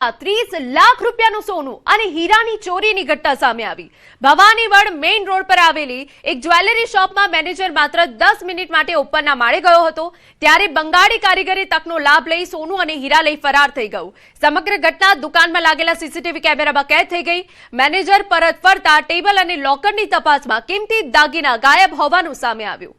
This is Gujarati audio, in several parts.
30 લાખ રૂપિયાનું સોનું અને હીરાની ચોરીની ઘટના સામે આવી। ભવાનીવડ મેઇન રોડ પર આવેલી એક જ્વેલરી શોપમાં મેનેજર માત્ર 10 મિનિટ માટે ઉપરના માળે ગયો હતો ત્યારે બંગાળી કારીગરે તકનો લાભ લઈ સોનું અને હીરા લઈ ફરાર થઈ ગયો। સમગ્ર ઘટના દુકાનમાં લાગેલા સીસીટીવી કેમેરામાં કેદ થઈ ગઈ। મેનેજર પરત ફરતા ટેબલ અને લોકરની તપાસમાં કિંમતી દાગીના ગાયબ હોવાનું સામે આવ્યું।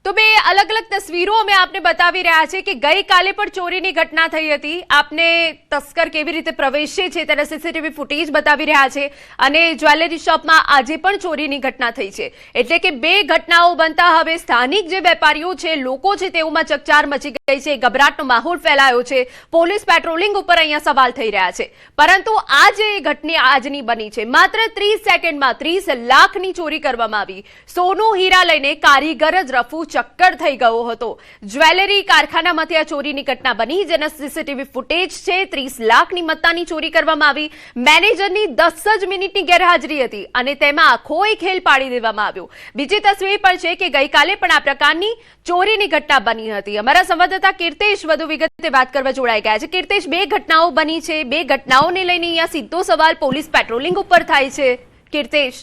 तो बे अलग अलग तस्वीरों में आपने बतावी रहा है कि गई काले पर चोरी की घटना थई हती। आपने तस्कर केवी रीते प्रवेशे छे तेना सीसीटीवी फूटेज बतावी रहा है अने ज्वेलरी शॉप में आजे पण चोरी की घटना थई छे एटले के बे घटनाओं बनता हवे स्थानिक जे वेपारीओ छे लोको छे तेओमां चकचार मची गई छे। गभराटनो माहोल फैलायो छे। पोलीस पेट्रोलिंग उपर अहींया सवाल थई रह्या छे परंतु आ जे घटना आजनी बनी छे मात्र 30 सेकंड में 30 लाखनी चोरी करवामां आवी। सोनू हीरा लईने कारीगर ज रफू चक्कर થઈ ગયો હતો। જ્વેલરી કારખાનામાંથી આ ચોરીની ઘટના બની જેના સીસીટીવી ફૂટેજ છે। 30 લાખની મત્તાની ચોરી કરવામાં આવી। મેનેજરની 10 જ મિનિટની ગેરહાજરી હતી અને તેમાં આખોય ખેલ પાડી દેવામાં આવ્યો। બીજી તસવીર પણ છે કે ગઈકાલે પણ આ પ્રકારની ચોરીની ઘટના બની હતી। અમારા સંવાદદાતા કીર્તેશ વધુ વિગતે વાત કરવા જોડાઈ ગયા છે। કીર્તેશ, બે ઘટનાઓ બની છે, બે ઘટનાઓને લઈને અહીંયા સીધો સવાલ પોલીસ પેટ્રોલિંગ ઉપર થાય છે। કીર્તેશ,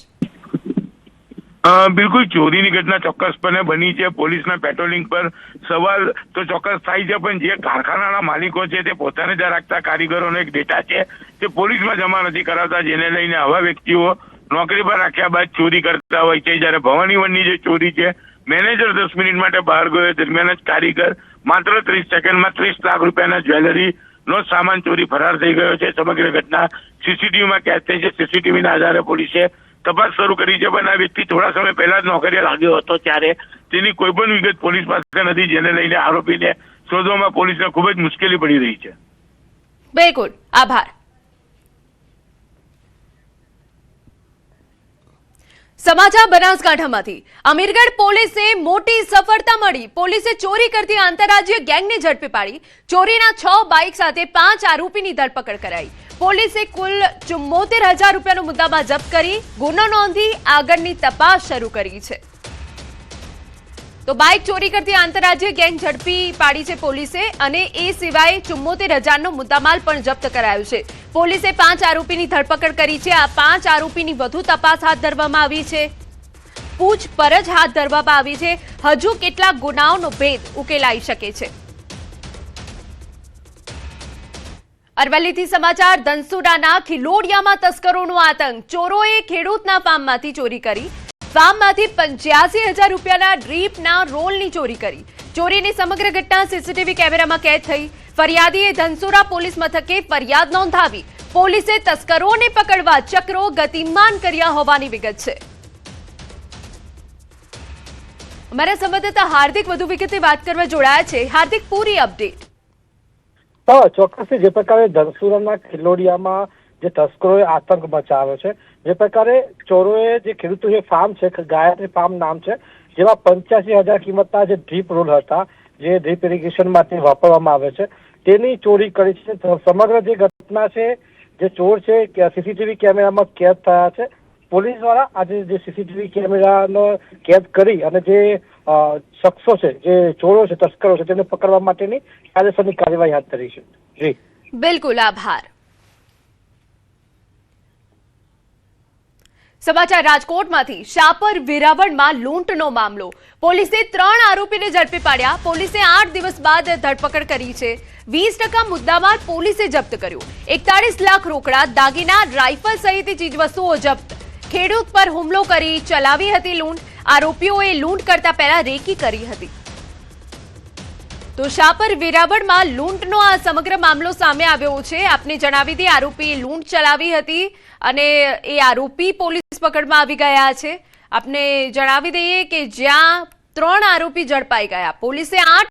बिल्कुल चोरी की घटना चौक्कसपणे बनी है। पुलिस पेट्रोलिंग पर सवाल तो चौक्कस थाय छे पण जे कारखाना मालिको छे ते पोताने ज राखता कारीगरोनो एक डेटा छे ते पुलिस में जमा नहीं कराता जेने लईने आवा व्यक्तिओ नौकरी पर राख्या बाद चोरी करता होय छे। ज्यारे भवानीवडनी जे चोरी छे मैनेजर 10 मिनिट माटे बहार गयो दरमियान ज कारीगर मात्र 30 सेकंड में 30 लाख रूपियाना ज्वेलरी नो सामान चोरी फरार थई गयो छे। समग्र घटना सीसीटीवी में कैद थई छे। सीसीटीवी ना आधारे पोलीसे तपास शुरू करी है पण आ व्यक्ति थोड़ा समय पहला ज नौकरीए लाग्यो हतो त्यारे तेनी कोई पण विगत पोलीस पासे नथी जेने लईने आरोपीने शोधवामां पोलीसने खूब ज मुश्केली पड़ी रही है। बिल्कुल, आभार। समाचार बनासकांठामांथी अमीरगढ़ पोलीसे मोटी सफलता मळी। पोलीसे चोरी करती आंतरराज्यीय गैंगने झड़पी पाड़ी। चोरीना 6 बाइक साथे 5 आरोपीनी धरपकड़ कराई। પોલીસે કુલ 74,000 રૂપિયાનો મુદ્દામાં જપ્ત કરી ગુનો નોંધી આગળની તપાસ શરૂ કરી છે। તો બાઇક ચોરી કરતી આંતરરાજ્ય ગેંગ ઝડપી પાડી છે પોલીસે અને એ સિવાય 74,000નો મુદ્દામાલ પણ જપ્ત કરાયો છે। પોલીસે 5 આરોપીની ધરપકડ કરી છે। આ 5 આરોપીની વધુ તપાસ હાથ ધરવામાં આવી છે। પૂછપરછ હાથ ધરવામાં આવી છે। હજુ કેટલા ગુનાઓનો ભેદ ઉકેલાઈ શકે છે। અરવલ્લીથી સમાચાર ધનસુરાના ખિલોડિયામાં તસ્કરોનો આતંક। ચોરોએ ખેડૂતના ફાર્મમાંથી ચોરી કરી। ફાર્મમાંથી 85,000 રૂપિયાના ડ્રીપના રોલની ચોરી કરી। ચોરીની સમગ્ર ઘટના સીસીટીવી કેમેરામાં કેદ થઈ। ફરિયાદીએ ધનસુરા પોલીસ મથકે ફરિયાદ નોંધાવી। પોલીસે તસ્કરોને પકડવા ચક્રો ગતિમાન કર્યા હોવાની વિગત છે। અમારા સંવાદદાતા હાર્દિક વધુ વિગતે વાત કરવા જોડાયા છે। હાર્દિક, પૂરી અપડેટ। ચોક્કસ જે પ્રકારે ધનસુરાના ખિલોડિયામાં જે તસ્કરોએ આતંક મચાવ્યો છે, જે પ્રકારે ચોરોએ જે ખેડૂતો જે ફાર્મ છે ગાયત્રી ફાર્મ નામ છે જેમાં 85,000 કિંમતના જે ડ્રીપ રોલ હતા જે ડ્રીપ ઇરિગેશન માટે વાપરવામાં આવે છે તેની ચોરી કરી છે। સમગ્ર જે ઘટના છે જે ચોર છે સીસીટીવી કેમેરામાં કેદ થયા છે। પોલીસ દ્વારા આજે જે સીસીટીવી કેમેરાનો કેદ કરી અને જે શખ્સો છે જે ચોરો છે તસ્કરો છે તેને પકડવા માટેની કાયદેસરની કાર્યવાહી હાથ ધરી છે। જી બિલકુલ, આભાર। સમાચાર રાજકોટમાંથી શાપર વેરાવળમાં લૂંટનો મામલો। પોલીસે 3 આરોપીને ઝડપી પાડ્યા। પોલીસે 8 દિવસ બાદ ધરપકડ કરી છે। 20% મુદ્દામાલ પોલીસે જપ્ત કર્યો। 41 લાખ રોકડા, દાગીના, રાઇફલ સહિતની ચીજવસ્તુઓ જપ્ત। ખેડૂત પર હુમલો કરી ચલાવી હતી લૂંટ। આરોપીઓએ લૂંટ કરતા પહેલા રેકી કરી હતી। તો શાપર વેરાવળમાં લૂંટનો આ સમગ્ર મામલો સામે આવ્યો છે। આપને જણાવી દઈએ આરોપીએ લૂંટ ચલાવી હતી અને એ આરોપી પોલીસ પકડમાં આવી ગયા છે। આપને જણાવી દઈએ કે જ્યાં 3 આરોપી ઝડપાઈ ગયા। પોલીસે 8